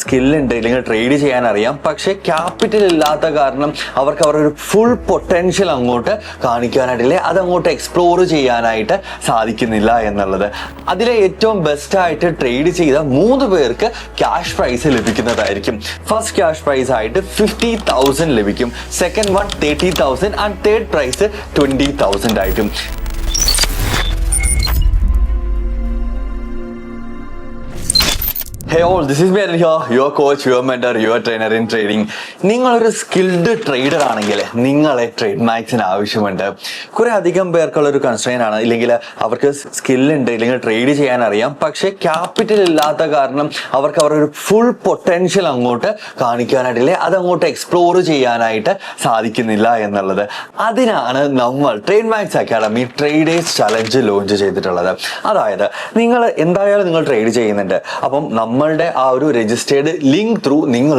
Skill ഉണ്ട്, ഇല്ലെങ്കിൽ trade ചെയ്യാൻ അറിയാം, പക്ഷെ ക്യാപിറ്റൽ ഇല്ലാത്ത കാരണം അവർക്ക് അവരുടെ ഫുൾ പൊട്ടൻഷ്യൽ അങ്ങോട്ട് കാണിക്കാനായിട്ടില്ലേ, അതങ്ങോട്ട് എക്സ്പ്ലോർ ചെയ്യാനായിട്ട് സാധിക്കുന്നില്ല എന്നുള്ളത്. അതിലെ ഏറ്റവും ബെസ്റ്റ് ആയിട്ട് ട്രേഡ് ചെയ്ത 3 പേർക്ക് ക്യാഷ് പ്രൈസ് ലഭിക്കുന്നതായിരിക്കും. ഫസ്റ്റ് ക്യാഷ് പ്രൈസ് ആയിട്ട് 50,000 ലഭിക്കും, second one 30,000 and third prize 20,000 ആയിട്ടും. Hey all, this is me here, your coach, your mentor, your trainer in trading. നിങ്ങളൊരു സ്കിൽഡ് ട്രേഡർ ആണെങ്കിൽ നിങ്ങളെ ട്രേഡ് മാക്സിന് ആവശ്യമുണ്ട്. കുറെ അധികം പേർക്കുള്ള ഒരു കൺസ്ട്രെയിൻ ആണ്, ഇല്ലെങ്കിൽ അവർക്ക് സ്കില്ലുണ്ട്, ഇല്ലെങ്കിൽ ട്രേഡ് ചെയ്യാൻ അറിയാം, പക്ഷെ ക്യാപിറ്റൽ ഇല്ലാത്ത കാരണം അവർക്ക് അവരുടെ ഫുൾ പൊട്ടൻഷ്യൽ അങ്ങോട്ട് കാണിക്കാനായിട്ടില്ലേ, അതങ്ങോട്ട് എക്സ്പ്ലോർ ചെയ്യാനായിട്ട് സാധിക്കുന്നില്ല എന്നുള്ളത്. അതിനാണ് നമ്മൾ Trade Max Academy traders challenge launch ചെയ്തിട്ടുള്ളത്. അതായത് നിങ്ങൾ എന്തായാലും നിങ്ങൾ ട്രേഡ് ചെയ്യുന്നുണ്ട്, അപ്പം നമ്മളുടെ ആ ഒരു രജിസ്റ്റേർഡ് ലിങ്ക് ത്രൂ നിങ്ങൾ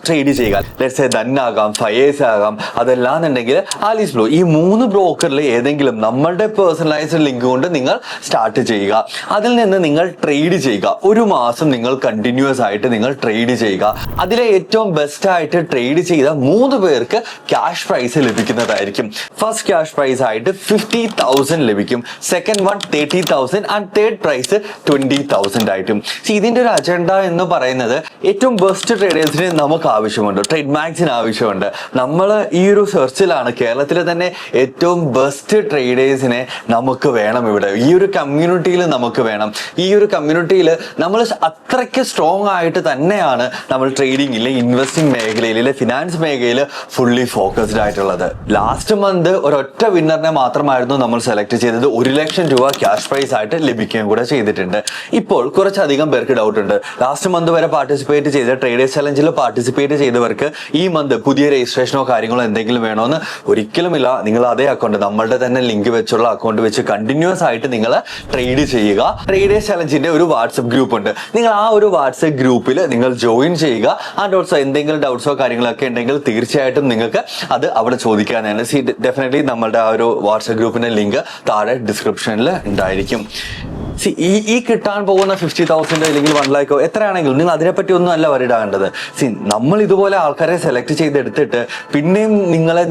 ട്രേഡ് ചെയ്യുക. ലെറ്റ്സ് സേ ധന്നാകാം, ഫയേഴ്സ് ആകാം, അതല്ലാന്നുണ്ടെങ്കിൽ ആലീസ് ബ്ലൂ, ഈ 3 ബ്രോക്കറിൽ ഏതെങ്കിലും നമ്മളുടെ പേഴ്സണലൈസ്ഡ് ലിങ്ക് കൊണ്ട് നിങ്ങൾ സ്റ്റാർട്ട് ചെയ്യുക. അതിൽ നിന്ന് നിങ്ങൾ ട്രേഡ് ചെയ്യുക. 1 മാസം നിങ്ങൾ കണ്ടിന്യൂസ് ആയിട്ട് നിങ്ങൾ ട്രേഡ് ചെയ്യുക. അതിലെ ഏറ്റവും ബെസ്റ്റ് ആയിട്ട് ട്രേഡ് ചെയ്ത 3 പേർക്ക് ക്യാഷ് പ്രൈസ് ലഭിക്കുന്നതായിരിക്കും. ഫസ്റ്റ് ക്യാഷ് പ്രൈസ് ആയിട്ട് 50,000 ലഭിക്കും, second one 30,000 and third prize 20,000 ആയിട്ടും. ഇതിന്റെ ഒരു അജണ്ട എന്ന് പറയുന്നത് ഏറ്റവും ബെസ്റ്റ് ട്രേഡേഴ്സിന് നമുക്ക് ആവശ്യമുണ്ട്, ട്രേഡ് മാക്സിന് ആവശ്യമുണ്ട്. നമ്മൾ ഈ ഒരു സെർച്ചിലാണ്, കേരളത്തിലെ തന്നെ ഏറ്റവും ബെസ്റ്റ് ട്രേഡേഴ്സിനെ നമുക്ക് വേണം. ഇവിടെ ഈ ഒരു കമ്മ്യൂണിറ്റിയിൽ നമുക്ക് വേണം. ഈ ഒരു കമ്മ്യൂണിറ്റിയിൽ നമ്മൾ അത്രയ്ക്ക് സ്ട്രോങ് ആയിട്ട് തന്നെയാണ് നമ്മൾ ട്രേഡിംഗിൽ, ഇൻവെസ്റ്റിംഗ് മേഖലയിൽ, ഫിനാൻസ് മേഖലയിൽ ഫുള്ളി ഫോക്കസ്ഡ് ആയിട്ടുള്ളത്. ലാസ്റ്റ് മന്ത് ഒരൊറ്റ വിന്നറിനെ മാത്രമായിരുന്നു നമ്മൾ സെലക്ട് ചെയ്തത്. 1 ലക്ഷം രൂപ ക്യാഷ് പ്രൈസ് ആയിട്ട് ലഭിക്കുകയും കൂടെ ചെയ്തിട്ടുണ്ട്. ഇപ്പോൾ കുറച്ചധികം പേർക്ക് ഡൗട്ട് ഉണ്ട്, ലാസ്റ്റ് മന്ത് വരെ പാർട്ടിസിപ്പേറ്റ് ചെയ്ത ട്രേഡേഴ്സ് ചലഞ്ചിൽ പാർട്ടിസിപ്പേറ്റ് ചെയ്തവർക്ക് ഈ മന്ത് പുതിയ രജിസ്ട്രേഷനോ കാര്യങ്ങളോ എന്തെങ്കിലും വേണോന്ന്? ഒരിക്കലുമില്ല. നിങ്ങൾ അതേ അക്കൗണ്ട്, നമ്മളുടെ തന്നെ ലിങ്ക് വെച്ചുള്ള അക്കൗണ്ട് വെച്ച് കണ്ടിന്യൂസ് ആയിട്ട് നിങ്ങൾ ട്രേഡ് ചെയ്യുക. ട്രേഡേഴ്സ് ചലഞ്ചിന്റെ ഒരു വാട്സ്ആപ്പ് ഗ്രൂപ്പ് ഉണ്ട്, നിങ്ങൾ ആ ഒരു വാട്സ്ആപ്പ് ഗ്രൂപ്പിൽ നിങ്ങൾ ജോയിൻ ചെയ്യുക. ആൻഡ് ഓൾസോ എന്തെങ്കിലും ഡൗട്ട്സോ കാര്യങ്ങളൊക്കെ ഉണ്ടെങ്കിൽ തീർച്ചയായിട്ടും നിങ്ങൾക്ക് അത് അവിടെ ചോദിക്കാനാണ്. ഡെഫിനറ്റ്ലി നമ്മളുടെ ആ ഒരു വാട്സ്ആപ്പ് ഗ്രൂപ്പിന്റെ ലിങ്ക് താഴെ ഡിസ്ക്രിപ്ഷനിൽ ഉണ്ടായിരിക്കും. ഈ കിട്ടാൻ പോകുന്ന 50,000 അല്ലെങ്കിൽ 1 lakh എത്രയാണെങ്കിലും നിങ്ങൾ അതിനെപ്പറ്റി ഒന്നും അല്ല വരിടാണ്ടത്. നമ്മൾ ഇതുപോലെ ആൾക്കാരെ സെലക്ട് ചെയ്തെടുത്തിട്ട് പിന്നെയും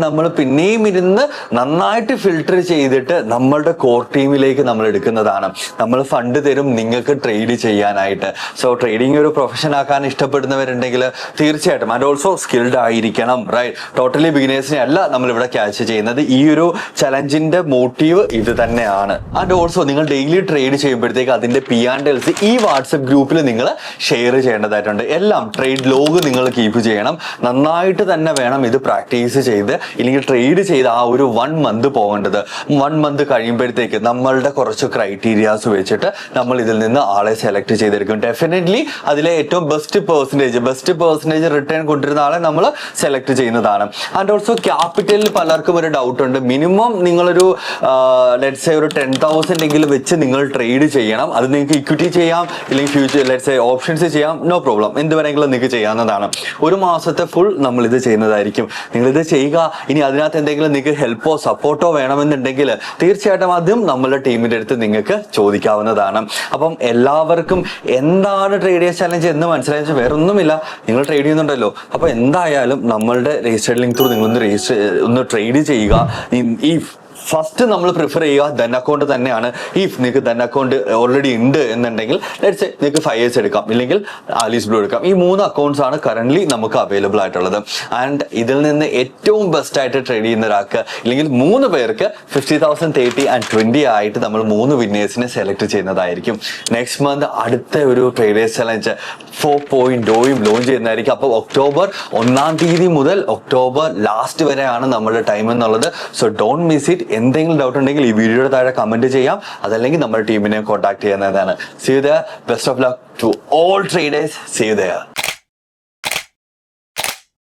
നമ്മൾ പിന്നെയും ഇരുന്ന് നന്നായിട്ട് ഫിൽട്ടർ ചെയ്തിട്ട് നമ്മളുടെ കോർ ടീമിലേക്ക് നമ്മൾ എടുക്കുന്നതാണ്. നമ്മൾ ഫണ്ട് തരും നിങ്ങൾക്ക് ട്രേഡ് ചെയ്യാനായിട്ട്. സോ ട്രേഡിംഗ് ഒരു പ്രൊഫഷൻ ആക്കാൻ ഇഷ്ടപ്പെടുന്നവരുണ്ടെങ്കിൽ തീർച്ചയായിട്ടും, ആൻഡ് ഓൾസോ സ്കിൽഡ് ആയിരിക്കണം, റൈറ്റ്? ടോട്ടലി ബിഗിനേഴ്സിനെ അല്ല നമ്മൾ ഇവിടെ ക്യാച്ച് ചെയ്യുന്നത്. ഈ ഒരു ചലഞ്ചിന്റെ മോട്ടീവ് ഇത് തന്നെയാണ്. ആൻഡ് ഓൾസോ നിങ്ങൾ ഡെയിലി ട്രേഡ് ചെയ്യുമ്പോഴത്തേക്ക് അതിന്റെ P&Ls ഈ വാട്സ്ആപ്പ് ഗ്രൂപ്പിൽ നിങ്ങൾ ഷെയർ ചെയ്യേണ്ടതായിട്ടുണ്ട്. എല്ലാം ട്രേഡ് ലോഗ് നിങ്ങൾ കീപ്പ് ചെയ്യണം. നന്നായിട്ട് തന്നെ വേണം ഇത് പ്രാക്ടീസ് ചെയ്ത്, ഇല്ലെങ്കിൽ ട്രേഡ് ചെയ്ത് ആ ഒരു 1 മന്ത് പോകേണ്ടത്. 1 മന്ത് കഴിയുമ്പോഴത്തേക്ക് നമ്മളുടെ കുറച്ച് ക്രൈറ്റീരിയാസ് വെച്ചിട്ട് നമ്മൾ ഇതിൽ നിന്ന് ആളെ സെലക്ട് ചെയ്തെടുക്കും. ഡെഫിനറ്റ്ലി അതിലെ ഏറ്റവും ബെസ്റ്റ് പെർസെൻറ്റേജ് റിട്ടേൺ കൊണ്ടിരുന്ന ആളെ നമ്മൾ സെലക്ട് ചെയ്യുന്നതാണ്. ആൻഡ് ഓൾസോ ക്യാപിറ്റലിൽ പലർക്കും ഒരു ഡൗട്ട് ഉണ്ട്. മിനിമം നിങ്ങളൊരു ലെറ്റ്സ് സേ ഒരു 10,000 എങ്കിലും വെച്ച് നിങ്ങൾ ട്രേഡ് ചെയ്യണം. അത് നിങ്ങൾക്ക് ഇക്വിറ്റി ചെയ്യാം, ഇല്ലെങ്കിൽ ഫ്യൂച്ചർ ലെറ്റ്സ് സേ ഓപ്ഷൻസ് ചെയ്യാം, നോ പ്രോബ്ലം. എന്ത് വേണമെങ്കിലും നിങ്ങൾക്ക് ചെയ്യാവുന്നതാണ്. 1 മാസത്തെ ഫുൾ നമ്മൾ ഇത് ചെയ്യുന്നതായിരിക്കും. നിങ്ങളിത് ചെയ്യുക. ഇനി അതിനകത്ത് എന്തെങ്കിലും നിങ്ങൾക്ക് ഹെൽപ്പോ സപ്പോർട്ടോ വേണമെന്നുണ്ടെങ്കിൽ തീർച്ചയായിട്ടും അതും നമ്മളുടെ ടീമിന്റെ അടുത്ത് നിങ്ങൾക്ക് ചോദിക്കാവുന്നതാണ്. അപ്പം എല്ലാവർക്കും എന്താണ് ട്രേഡേഴ്സ് ചലഞ്ച് എന്ന് മനസ്സിലായ വേറെ ഒന്നുമില്ല, നിങ്ങൾ ട്രേഡ് ചെയ്യുന്നുണ്ടല്ലോ. അപ്പൊ എന്തായാലും നമ്മളുടെ രജിസ്റ്റേർഡ് ലിങ്ക് ത്രൂ നിങ്ങളൊന്ന് ട്രേഡ് ചെയ്യുക. ഈ ഫസ്റ്റ് നമ്മൾ പ്രിഫർ ചെയ്യുക ധൻ അക്കൗണ്ട് തന്നെയാണ്. നിങ്ങൾക്ക് ധൻ അക്കൗണ്ട് ഓൾറെഡി ഉണ്ട് എന്നുണ്ടെങ്കിൽ ലെറ്റ്സ് സേ നിങ്ങൾക്ക് ഫയേഴ്സ് എടുക്കാം, ഇല്ലെങ്കിൽ ആലീസ് ബ്ലൂ എടുക്കാം. ഈ 3 അക്കൗണ്ട്സ് ആണ് കറന്റ് നമുക്ക് അവൈലബിൾ ആയിട്ടുള്ളത്. ആൻഡ് ഇതിൽ നിന്ന് ഏറ്റവും ബെസ്റ്റ് ആയിട്ട് ട്രേഡ് ചെയ്യുന്ന ഒരാൾക്ക്, ഇല്ലെങ്കിൽ 3 പേർക്ക് 50,000, 30 ആൻഡ് 20 ആയിട്ട് നമ്മൾ 3 വിന്നേഴ്സിനെ സെലക്ട് ചെയ്യുന്നതായിരിക്കും. നെക്സ്റ്റ് മന്ത് അടുത്ത ഒരു ട്രേഡേഴ്സ് ചലഞ്ച് 4.0 ലോഞ്ച് ചെയ്യുന്നതായിരിക്കും. അപ്പോൾ ഒക്ടോബർ 1-ാം തീയതി മുതൽ ഒക്ടോബർ ലാസ്റ്റ് വരെയാണ് നമ്മുടെ ടൈം എന്നുള്ളത്. So don't miss it. എന്തെങ്കിലും ഡൗട്ട് ഉണ്ടെങ്കിൽ ഈ വീഡിയോയുടെ താഴെ കമന്റ് ചെയ്യാം, അതല്ലെങ്കിൽ നമ്മുടെ ടീമിനെ കോൺടാക്ട് ചെയ്യുന്നതാണ്. See you there. Best of luck to all traders. See you there.